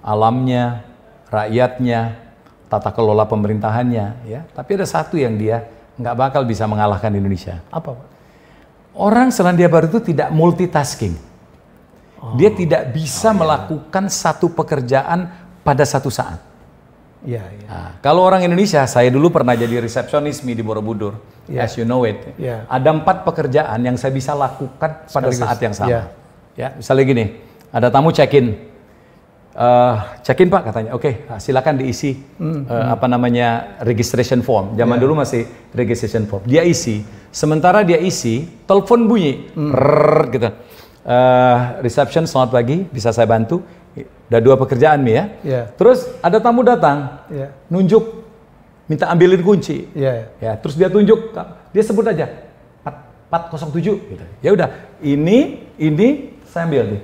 Alamnya, rakyatnya, tata kelola pemerintahannya, ya. Tapi ada satu yang dia nggak bakal bisa mengalahkan Indonesia. Apa, Pak? Orang Selandia Baru itu tidak multitasking. Dia tidak bisa melakukan satu pekerjaan pada satu saat. Nah, kalau orang Indonesia, saya dulu pernah jadi resepsionis di Borobudur, as you know it. Ada 4 pekerjaan yang saya bisa lakukan pada saat yang sama. Ya, misalnya gini, ada tamu check-in. Check-in Pak katanya, oke, silakan diisi registration form. Zaman dulu masih registration form. Dia isi, sementara dia isi, telepon bunyi, gitu. Reception, selamat pagi, bisa saya bantu? Udah 2 pekerjaan nih ya. Terus ada tamu datang, nunjuk, minta ambilin kunci. Ya, terus dia tunjuk, dia sebut aja 407. Gitu. Ya udah, ini saya ambil nih.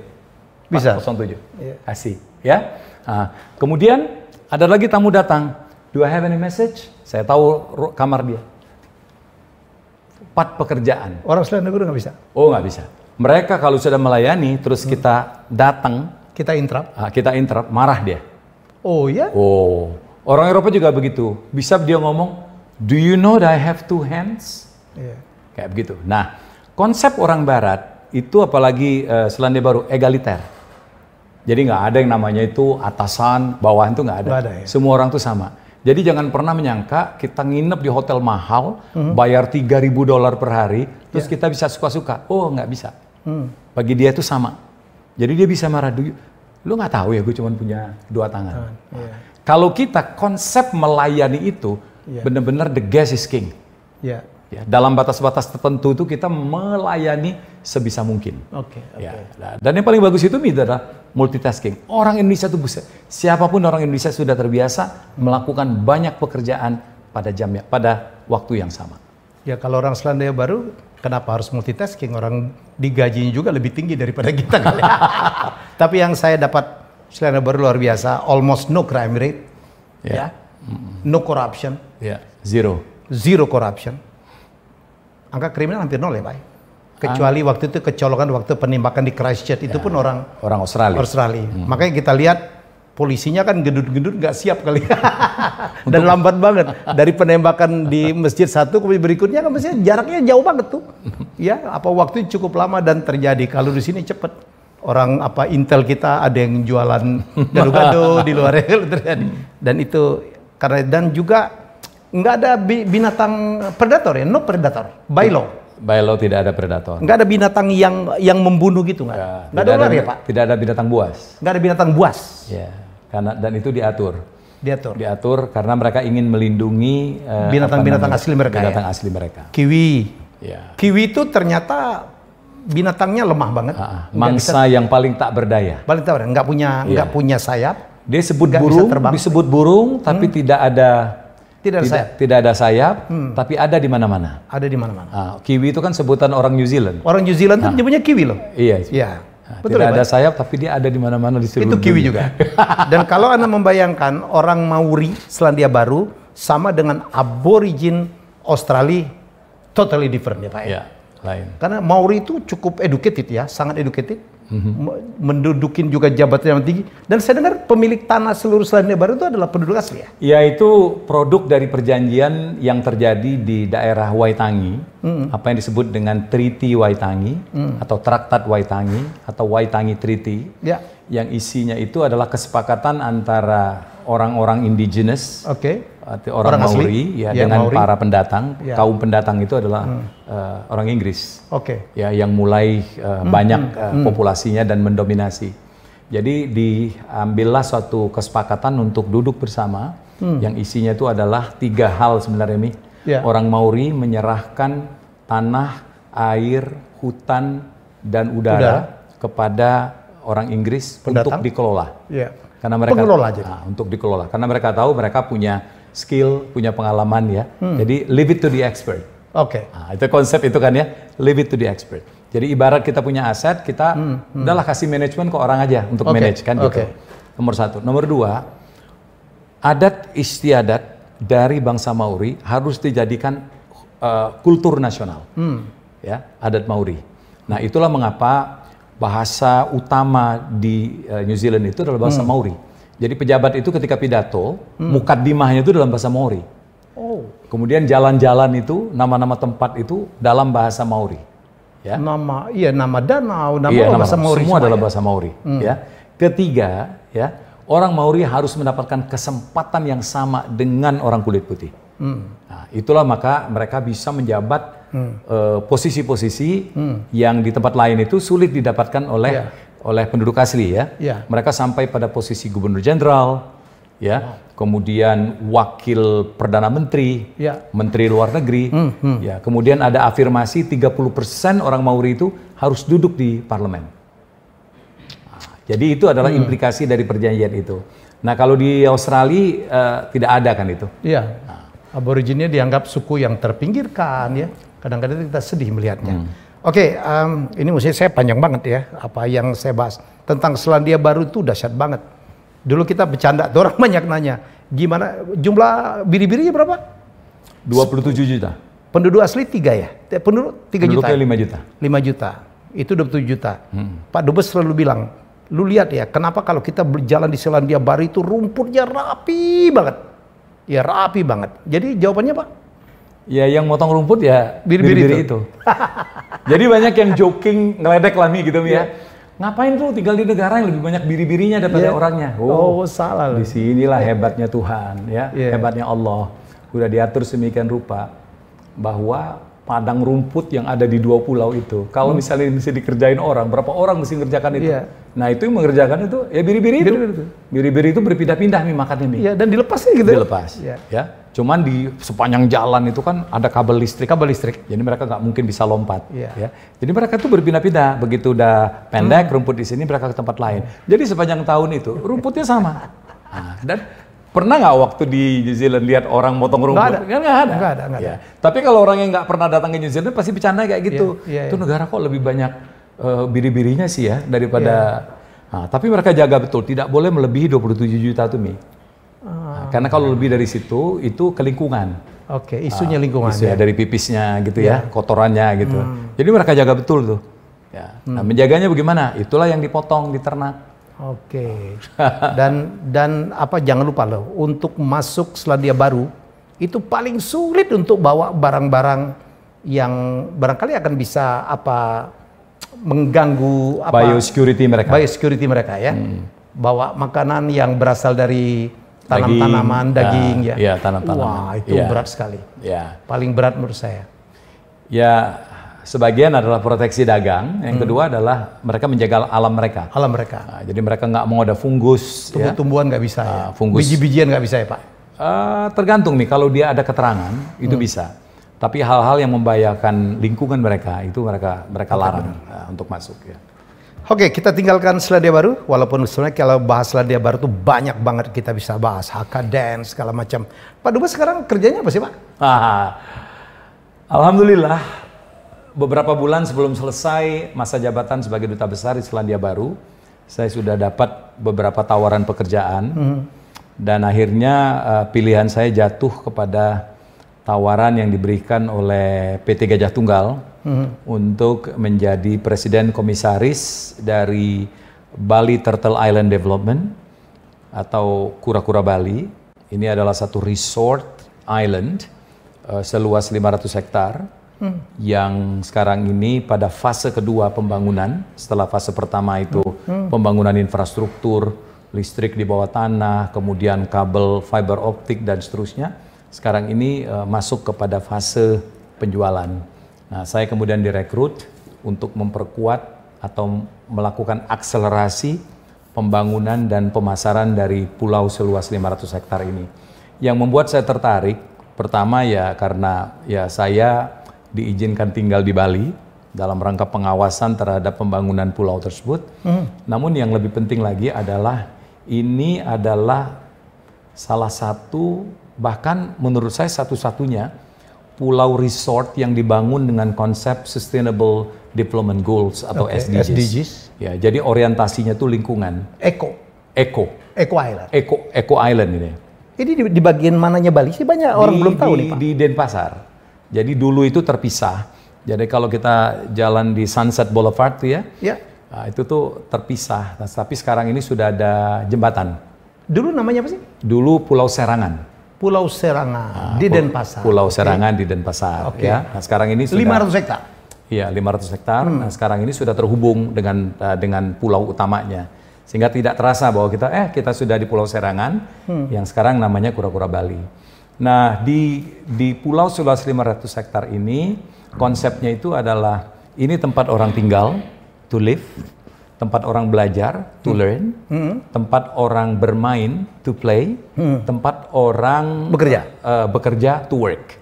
Bisa. 407, kasih. Ya, kemudian ada lagi tamu datang. Do I have any message? Saya tahu kamar dia. 4 pekerjaan. Orang Selandia Baru nggak bisa? Oh, nggak bisa. Mereka kalau sudah melayani, terus kita datang, kita interrupt, marah dia. Oh ya? Oh, orang Eropa juga begitu. Bisa dia ngomong, do you know that I have 2 hands? Kayak begitu. Nah, konsep orang Barat itu apalagi Selandia Baru egaliter. Jadi nggak ada yang namanya itu atasan, bawahan itu nggak ada. Nggak ada ya? Semua orang tuh sama. Jadi jangan pernah menyangka kita nginep di hotel mahal, bayar $3.000 per hari, terus kita bisa suka-suka. Oh nggak bisa. Bagi dia itu sama. Jadi dia bisa marah dulu. Lu nggak tahu ya, gue cuma punya 2 tangan. Kalau kita konsep melayani itu, benar-benar the guest is king. Ya, dalam batas-batas tertentu itu kita melayani sebisa mungkin. Ya. Dan yang paling bagus itu adalah multitasking. Orang Indonesia itu siapapun orang Indonesia sudah terbiasa melakukan banyak pekerjaan pada waktu yang sama. Ya kalau orang Selandia Baru kenapa harus multitasking? Orang digajinya juga lebih tinggi daripada kita kali. Tapi yang saya dapat Selandia Baru luar biasa, almost no crime rate, no corruption, zero corruption. Angka kriminal hampir nol ya Pak. Kecuali waktu itu kecolongan waktu penembakan di Christchurch itu pun orang Australia. Makanya kita lihat polisinya kan gendut-gendut nggak siap kali. Dan lambat banget dari penembakan di masjid satu ke berikutnya kan masih jaraknya jauh banget tuh. Ya, waktu cukup lama dan terjadi. Kalau di sini cepet. Orang intel kita ada yang jualan gado-gado di luar terjadi. Dan itu karena dan juga nggak ada binatang predator ya, no predator, by law tidak ada predator. Nggak ada binatang yang membunuh gitu nggak? Nggak ada ular ya Pak? Tidak ada binatang buas. Nggak ada binatang buas. Ya, dan itu diatur. Diatur karena mereka ingin melindungi binatang-binatang asli mereka. Asli mereka. Kiwi. Kiwi itu ternyata binatangnya lemah banget. Mangsa yang paling tak berdaya. Nggak punya sayap. Dia disebut burung, tapi tidak ada sayap, tapi ada di mana-mana. Ada di mana-mana. Kiwi itu kan sebutan orang New Zealand. Orang New Zealand tuh nyebutnya kiwi loh. Iya. Betul. Tidak ada sayap, tapi dia ada di mana-mana di seluruh dunia. Itu kiwi juga. Dan kalau Anda membayangkan orang Maori Selandia Baru sama dengan aborigin Australia, totally different ya Pak. Iya, lain. Karena Maori itu cukup educated ya, sangat educated. Mendudukin juga jabatan yang tinggi. Dan saya dengar pemilik tanah seluruh Selandia Baru itu adalah penduduk asli ya? Ya, itu produk dari perjanjian yang terjadi di daerah Waitangi, apa yang disebut dengan Treaty Waitangi, atau Traktat Waitangi, atau Waitangi Treaty, yang isinya itu adalah kesepakatan antara orang-orang indigenous, orang Maori, dengan Maori. Para pendatang. Kaum pendatang itu adalah orang Inggris, yang mulai banyak populasinya dan mendominasi. Jadi diambillah suatu kesepakatan untuk duduk bersama, yang isinya itu adalah 3 hal sebenarnya, Orang Maori menyerahkan tanah, air, hutan, dan udara kepada orang Inggris untuk dikelola. Karena mereka untuk dikelola, karena mereka tahu mereka punya skill, punya pengalaman ya. Jadi leave it to the expert. Itu konsep itu kan ya, leave it to the expert. Jadi ibarat kita punya aset, kita udahlah kasih manajemen ke orang aja untuk manage kan gitu. Nomor 1. Nomor 2, adat istiadat dari bangsa Maori harus dijadikan kultur nasional. Ya, adat Maori. Nah, itulah mengapa bahasa utama di New Zealand itu adalah bahasa Maori. Jadi pejabat itu ketika pidato, mukaddimahnya itu dalam bahasa Maori. Kemudian jalan-jalan itu, nama-nama tempat itu dalam bahasa Maori. Ya. Nama danau, bahasa Maori. Semua adalah bahasa Maori. Ya. Ketiga, ya, orang Maori harus mendapatkan kesempatan yang sama dengan orang kulit putih. Nah, itulah maka mereka bisa menjabat posisi-posisi yang di tempat lain itu sulit didapatkan oleh penduduk asli ya. Mereka sampai pada posisi gubernur jenderal, ya, kemudian wakil perdana menteri, menteri luar negeri, ya, kemudian ada afirmasi 30% orang Maori itu harus duduk di parlemen. Nah, jadi itu adalah implikasi dari perjanjian itu. Nah, kalau di Australia tidak ada kan itu. Aboriginnya dianggap suku yang terpinggirkan ya. Kadang-kadang kita sedih melihatnya. Ini mesti saya panjang banget ya, apa yang saya bahas tentang Selandia Baru itu dahsyat banget. Dulu kita bercanda, orang banyak nanya, gimana jumlah biri-birinya berapa? 27 juta. Penduduk asli 3 ya? Penduduk 3 juta. Penduduknya 5 juta. 5 juta. Itu 27 juta. Pak Dubes selalu bilang, lu lihat ya, kenapa kalau kita berjalan di Selandia Baru itu rumputnya rapi banget. Ya rapi banget. Jadi jawabannya Pak? Ya yang motong rumput ya biri-biri itu. Jadi banyak yang joking, ngeledek lah Mi gitu Mi ya. Ngapain tuh tinggal di negara yang lebih banyak biri-birinya daripada orangnya? Salah. Di sinilah hebatnya Tuhan ya, hebatnya Allah. Udah diatur sedemikian rupa bahwa padang rumput yang ada di 2 pulau itu, kalau misalnya mesti dikerjain orang, berapa orang mesti ngerjakan itu? Nah itu yang mengerjakan itu ya biri-biri itu. Biri-biri itu berpindah-pindah Mi makannya Mi. Iya, dan dilepasnya gitu. Dilepas. Ya. Cuman di sepanjang jalan itu kan ada kabel listrik. Jadi mereka nggak mungkin bisa lompat. Ya. Jadi mereka tuh berpindah-pindah. Begitu udah pendek rumput di sini, mereka ke tempat lain. Jadi sepanjang tahun itu rumputnya sama. Nah, dan pernah nggak waktu di New Zealand lihat orang motong rumput? Nggak ada. Ya. Tapi kalau orang yang nggak pernah datang ke New Zealand pasti bercanda kayak gitu. Itu negara kok lebih banyak biri-birinya sih ya daripada. Nah, tapi mereka jaga betul, tidak boleh melebihi 27 juta tuh Mi. Nah, karena kalau lebih dari situ itu ke lingkungan. Isunya lingkungan. Isunya dari pipisnya gitu ya, kotorannya gitu. Jadi mereka jaga betul tuh. Ya. Nah, menjaganya bagaimana? Itulah yang dipotong di ternak. Dan apa jangan lupa loh, untuk masuk Selandia Baru itu paling sulit untuk bawa barang-barang yang barangkali akan bisa mengganggu biosecurity mereka ya. Bawa makanan yang berasal dari tanam-tanaman, daging ya. Iya, tanam-tanaman. Wah, itu berat sekali. Ya. Paling berat menurut saya. Ya, sebagian adalah proteksi dagang, yang kedua adalah mereka menjaga alam mereka. Nah, jadi mereka nggak mau ada fungus. Tumbuh-tumbuhan nggak bisa ya? Fungus. Biji-bijian nggak bisa ya Pak? Tergantung nih, kalau dia ada keterangan, itu bisa. Tapi hal-hal yang membahayakan lingkungan mereka, itu mereka larang untuk masuk ya. Kita tinggalkan Selandia Baru, walaupun sebenarnya kalau bahas Selandia Baru tuh banyak banget kita bisa bahas, Dance segala macam. Pak Dubes sekarang kerjanya apa sih Pak? Alhamdulillah, beberapa bulan sebelum selesai masa jabatan sebagai Duta Besar di Selandia Baru, saya sudah dapat beberapa tawaran pekerjaan, dan akhirnya pilihan saya jatuh kepada tawaran yang diberikan oleh PT Gajah Tunggal untuk menjadi Presiden Komisaris dari Bali Turtle Island Development atau Kura-Kura Bali. Ini adalah satu resort island seluas 500 hektar yang sekarang ini pada fase kedua pembangunan. Setelah fase pertama itu pembangunan infrastruktur, listrik di bawah tanah, kemudian kabel fiber optik dan seterusnya. Sekarang ini masuk kepada fase penjualan. Nah, saya kemudian direkrut untuk memperkuat atau melakukan akselerasi pembangunan dan pemasaran dari pulau seluas 500 hektar ini. Yang membuat saya tertarik, pertama ya karena ya saya diizinkan tinggal di Bali dalam rangka pengawasan terhadap pembangunan pulau tersebut. Namun yang lebih penting lagi adalah ini adalah salah satu, bahkan menurut saya satu-satunya pulau resort yang dibangun dengan konsep Sustainable Development Goals atau SDGs. Ya, jadi orientasinya tuh lingkungan. Eco Island ini. Ini di bagian mananya Bali sih? Banyak orang belum tahu nih Pak. Di Denpasar. Jadi dulu itu terpisah. Jadi kalau kita jalan di Sunset Boulevard tuh ya, nah, itu tuh terpisah. Nah, tapi sekarang ini sudah ada jembatan. Dulu namanya apa sih? Dulu Pulau Serangan. Pulau Serangan di Denpasar. Pulau Serangan di Denpasar. Ya. Nah, sekarang ini sudah 500 hektar. Iya, 500 hektar. Nah, sekarang ini sudah terhubung dengan pulau utamanya. Sehingga tidak terasa bahwa kita sudah di Pulau Serangan yang sekarang namanya Kura-Kura Bali. Nah, di pulau seluas 500 hektar ini konsepnya itu adalah ini tempat orang tinggal, to live, tempat orang belajar, to learn, tempat orang bermain, to play, tempat orang bekerja, to work.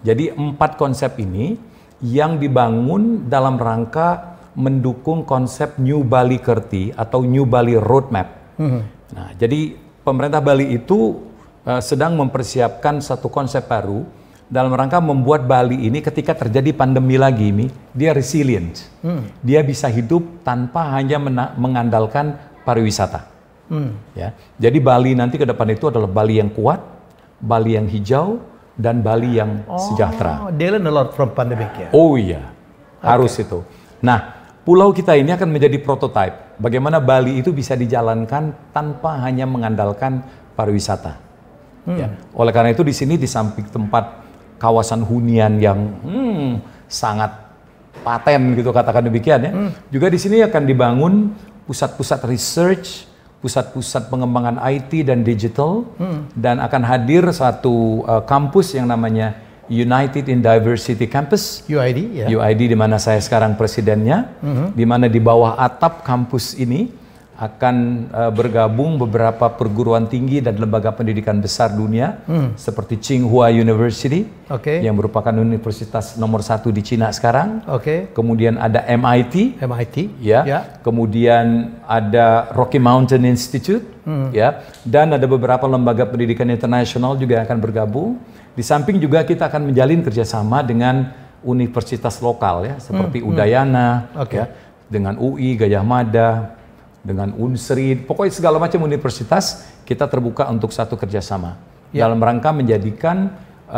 Jadi 4 konsep ini yang dibangun dalam rangka mendukung konsep New Bali Kerti atau New Bali Roadmap. Nah, jadi pemerintah Bali itu sedang mempersiapkan satu konsep baru dalam rangka membuat Bali ini ketika terjadi pandemi lagi, dia resilient. Dia bisa hidup tanpa hanya mengandalkan pariwisata. Ya. Jadi Bali nanti ke depan itu adalah Bali yang kuat, Bali yang hijau, dan Bali yang sejahtera. They learn a lot from pandemic ya? Oh iya, harus itu. Nah, pulau kita ini akan menjadi prototipe. Bagaimana Bali itu bisa dijalankan tanpa hanya mengandalkan pariwisata. Ya. Oleh karena itu di sini di samping tempat kawasan hunian yang sangat paten gitu katakan demikian ya. Juga di sini akan dibangun pusat-pusat research, pusat-pusat pengembangan IT dan digital, dan akan hadir satu kampus yang namanya United in Diversity Campus, UID, ya. UID di mana saya sekarang presidennya, di mana di bawah atap kampus ini akan bergabung beberapa perguruan tinggi dan lembaga pendidikan besar dunia seperti Tsinghua University yang merupakan universitas nomor 1 di Cina sekarang. Kemudian ada MIT, ya. Kemudian ada Rocky Mountain Institute, ya. Dan ada beberapa lembaga pendidikan internasional juga yang akan bergabung. Di samping juga kita akan menjalin kerjasama dengan universitas lokal ya, seperti Udayana, ya, dengan UI, Gajah Mada, dengan Unsri, pokoknya segala macam universitas kita terbuka untuk satu kerjasama dalam rangka menjadikan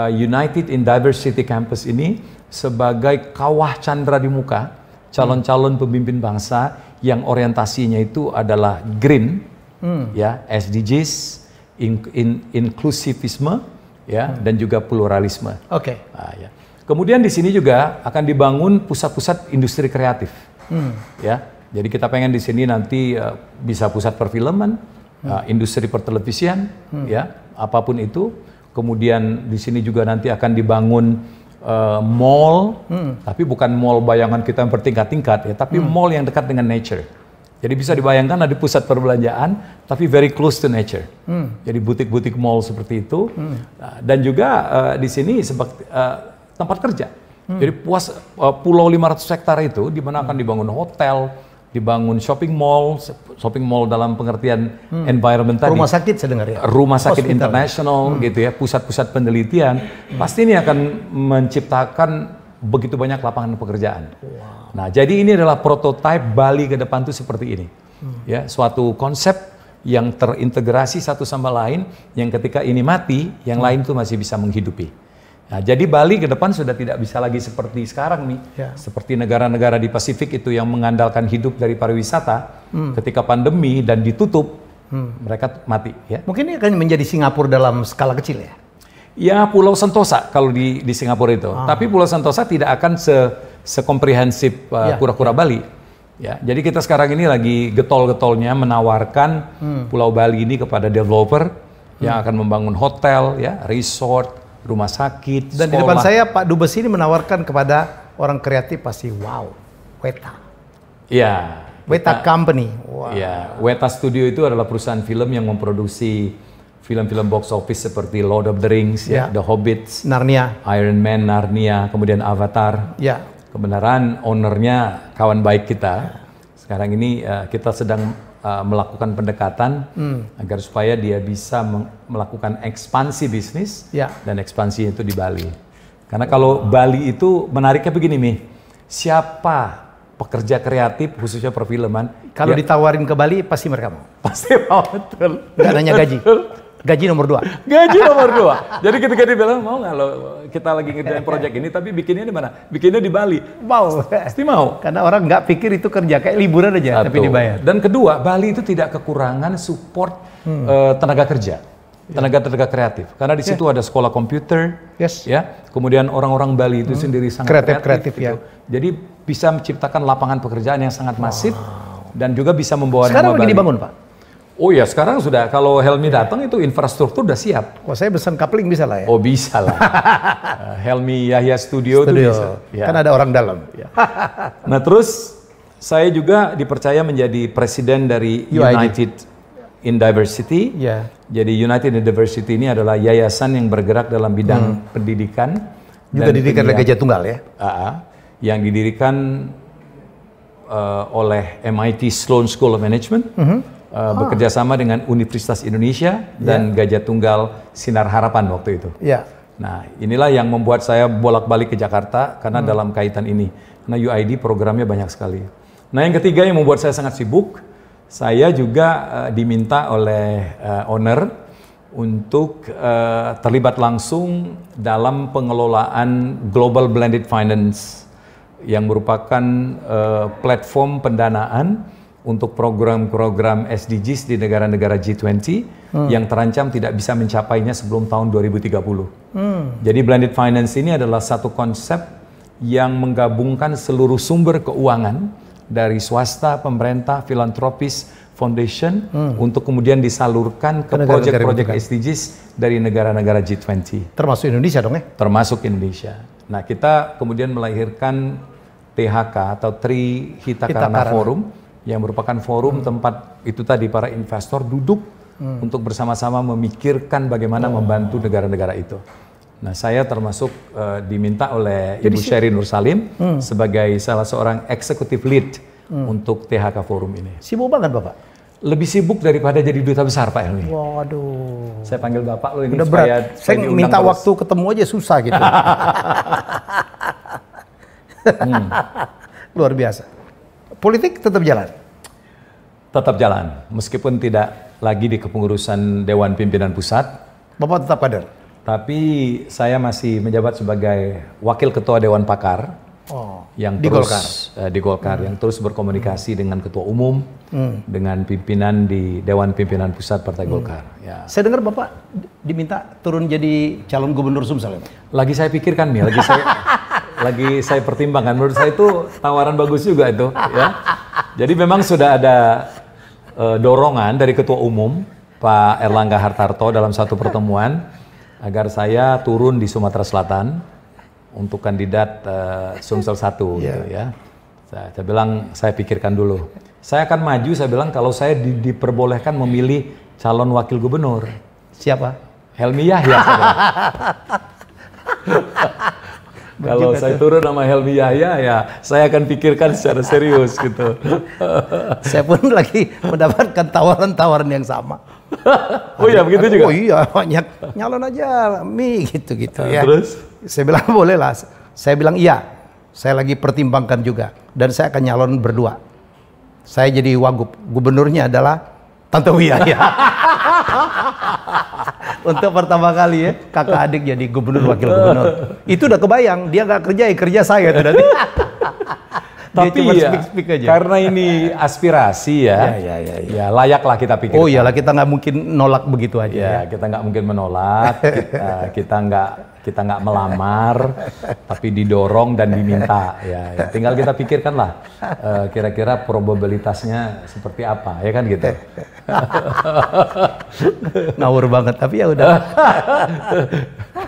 United in Diversity Campus ini sebagai kawah candra di muka calon-calon pemimpin bangsa yang orientasinya itu adalah green, ya, SDGs, inklusivisme, ya, dan juga pluralisme. Nah, ya. Kemudian di sini juga akan dibangun pusat-pusat industri kreatif, ya. Jadi kita pengen di sini nanti bisa pusat perfilman, industri pertelevisian, ya, apapun itu. Kemudian di sini juga nanti akan dibangun mall, tapi bukan mall bayangan kita yang bertingkat-tingkat, ya, tapi mall yang dekat dengan nature. Jadi bisa dibayangkan ada pusat perbelanjaan, tapi very close to nature. Jadi butik-butik mall seperti itu, dan juga di sini sebagai tempat kerja. Jadi pulau 500 hektar itu di mana akan dibangun hotel, dibangun shopping mall dalam pengertian environment tadi. Rumah sakit saya dengar ya. Rumah sakit internasional gitu ya, pusat-pusat penelitian. Pasti ini akan menciptakan begitu banyak lapangan pekerjaan. Nah, jadi ini adalah prototipe Bali ke depan tuh seperti ini. Ya, suatu konsep yang terintegrasi satu sama lain, yang ketika ini mati, yang lain tuh masih bisa menghidupi. Nah, jadi Bali ke depan sudah tidak bisa lagi seperti sekarang nih, seperti negara-negara di Pasifik itu yang mengandalkan hidup dari pariwisata. Ketika pandemi dan ditutup, mereka mati. Ya. Mungkin ini akan menjadi Singapura dalam skala kecil ya? Ya, Pulau Sentosa kalau di Singapura itu. Tapi Pulau Sentosa tidak akan sekomprehensif kura-kura Bali. Ya, jadi kita sekarang ini lagi getol-getolnya menawarkan Pulau Bali ini kepada developer yang akan membangun hotel, ya, resort, rumah sakit, dan sekolah. Di depan saya Pak Dubes ini menawarkan kepada orang kreatif pasti wow, Weta. Ya, Weta Company. Wow. Ya, Weta Studio itu adalah perusahaan film yang memproduksi film-film box office seperti Lord of the Rings, ya, The Hobbit, Narnia, Iron Man, Narnia, kemudian Avatar. Ya. Kebenaran ownernya kawan baik kita. Sekarang ini kita sedang melakukan pendekatan agar supaya dia bisa melakukan ekspansi bisnis, dan ekspansi itu di Bali. Karena kalau Bali itu menariknya begini nih, siapa pekerja kreatif khususnya perfilman kalau ditawarin ke Bali pasti mereka mau. Pasti mau, betul. Nggak nanya gaji. Gaji nomor 2. Gaji nomor 2. Jadi ketika dia bilang, mau nggak lo kita lagi ngerjain proyek ini, tapi bikinnya di mana? Bikinnya di Bali. Mau. Pasti mau. Karena orang nggak pikir itu kerja kayak liburan aja, tapi dibayar. Dan kedua, Bali itu tidak kekurangan support tenaga kerja, tenaga kreatif. Karena di situ ada sekolah komputer, ya. Kemudian orang-orang Bali itu sendiri sangat kreatif gitu. Ya. Jadi bisa menciptakan lapangan pekerjaan yang sangat masif dan juga bisa membawa sekarang nama lagi Bali. Dibangun, Pak. Oh ya, sekarang sudah. Kalau Helmi datang itu infrastruktur udah siap. Oh, saya pesan coupling bisa lah ya? Oh, bisa lah. Helmi Yahya Studio itu bisa. Ya. Kan ada orang dalam. Ya. Nah, terus saya juga dipercaya menjadi presiden dari United in Diversity. Ya. Jadi United in Diversity ini adalah yayasan yang bergerak dalam bidang pendidikan. Juga didirikan oleh Gajah Tunggal ya? Yang didirikan oleh MIT Sloan School of Management. Bekerja sama dengan Universitas Indonesia dan Gajah Tunggal Sinar Harapan waktu itu. Nah, inilah yang membuat saya bolak-balik ke Jakarta karena dalam kaitan ini. Karena UID programnya banyak sekali. Nah, yang ketiga yang membuat saya sangat sibuk, saya juga diminta oleh owner untuk terlibat langsung dalam pengelolaan Global Blended Finance yang merupakan platform pendanaan untuk program-program SDGs di negara-negara G20 yang terancam tidak bisa mencapainya sebelum tahun 2030. Jadi blended finance ini adalah satu konsep yang menggabungkan seluruh sumber keuangan dari swasta, pemerintah, filantropis, foundation untuk kemudian disalurkan ke proyek-proyek SDGs dari negara-negara G20. Termasuk Indonesia dong ya? Termasuk Indonesia. Nah, kita kemudian melahirkan THK atau Trihita Karana Forum yang merupakan forum tempat itu tadi para investor duduk untuk bersama-sama memikirkan bagaimana membantu negara-negara itu. Nah, saya termasuk diminta oleh Ibu Shery Nur Salim sebagai salah seorang executive lead untuk THK Forum ini. Sibuk banget Bapak? Lebih sibuk daripada jadi duta besar Pak Helmi. Waduh. Saya panggil Bapak lo ini udah supaya berat. Saya minta terus. Waktu ketemu aja susah gitu. Luar biasa. Politik tetap jalan? Tetap jalan, meskipun tidak lagi di kepengurusan Dewan Pimpinan Pusat. Bapak tetap kader? Tapi saya masih menjabat sebagai Wakil Ketua Dewan Pakar yang di terus Golkar. Di Golkar yang terus berkomunikasi dengan Ketua Umum, dengan pimpinan di Dewan Pimpinan Pusat Partai Golkar. Ya. Saya dengar Bapak diminta turun jadi calon gubernur Sumsel ya Pak? Lagi saya pikirkan nih, lagi saya pertimbangkan. Menurut saya itu tawaran bagus juga itu. Ya. Jadi memang sudah ada dorongan dari Ketua Umum Pak Erlangga Hartarto dalam satu pertemuan agar saya turun di Sumatera Selatan untuk kandidat Sumsel 1 gitu ya. Saya bilang saya pikirkan dulu. Saya akan maju, saya bilang kalau saya diperbolehkan memilih calon wakil gubernur. Siapa? Helmi Yahya. Kalau saya turun nama Helmi Yahya, ya saya akan pikirkan secara serius gitu. Saya pun lagi mendapatkan tawaran-tawaran yang sama. Oh iya, begitu juga? Oh iya, banyak. Nyalon aja, Mi, gitu-gitu ya. Terus? Saya bilang boleh lah. Saya bilang iya. Saya lagi pertimbangkan juga. Dan saya akan nyalon berdua. Saya jadi wagub. Gubernurnya adalah Tante Wiyah. Untuk pertama kali ya, kakak adik jadi gubernur, wakil gubernur. Itu udah kebayang, dia nggak kerja saya tuh nanti. Tapi ya, speak aja. Karena ini aspirasi ya, ya layaklah kita pikirkan. Oh iyalah, kita nggak mungkin nolak begitu aja. Ya, kita nggak mungkin menolak, kita nggak melamar, tapi didorong dan diminta. Ya, tinggal kita pikirkan lah, kira-kira probabilitasnya seperti apa, ya kan gitu. Ngawur banget, tapi ya udah.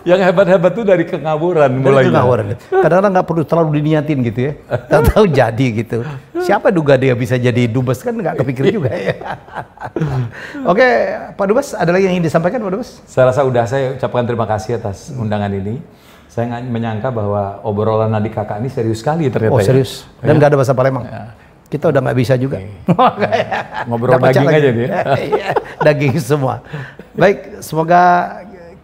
Yang hebat-hebat tuh dari kengawuran mulainya. Kadang-kadang nggak perlu terlalu diniatin gitu ya. Tahu jadi gitu. Siapa duga dia bisa jadi dubes, kan nggak kepikir juga ya. Oke, Pak Dubes, ada lagi yang ingin disampaikan Pak Dubes? Saya rasa udah, saya ucapkan terima kasih atas undangan ini. Saya nggak menyangka bahwa obrolan adik kakak ini serius sekali ternyata. Oh serius, dan nggak ada bahasa Palembang. Ya. Kita udah nggak bisa juga. Ngobrol daging aja nih. Daging semua. Baik, semoga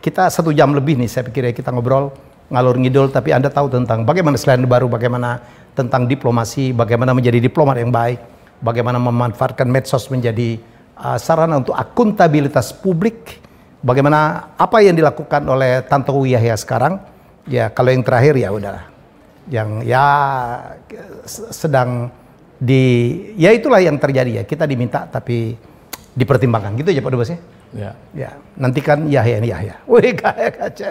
kita 1 jam lebih nih saya pikir ya kita ngobrol ngalur ngidul, tapi Anda tahu tentang bagaimana Selandia Baru, bagaimana tentang diplomasi, bagaimana menjadi diplomat yang baik, bagaimana memanfaatkan medsos menjadi sarana untuk akuntabilitas publik, bagaimana apa yang dilakukan oleh Tante Wiyah sekarang. Ya kalau yang terakhir ya udah, yang ya sedang ya itulah yang terjadi ya, kita diminta tapi dipertimbangkan gitu aja Pak Dubes ya. Ya, nantikan Yahya. Wih, kayak kaca.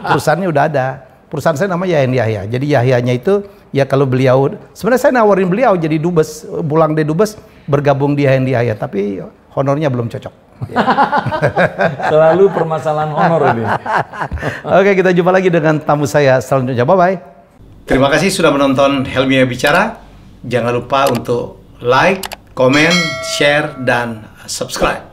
Perusahaannya udah ada. Perusahaan saya namanya Yahya. Jadi Yahyanya itu ya kalau beliau, sebenarnya saya nawarin beliau jadi dubes, pulang dari dubes bergabung di Yahya, tapi honornya belum cocok. Ya. Selalu permasalahan honor ini. Oke, kita jumpa lagi dengan tamu saya selanjutnya. Bye-bye. Terima kasih sudah menonton Helmi Bicara. Jangan lupa untuk like, komen, share, dan subscribe.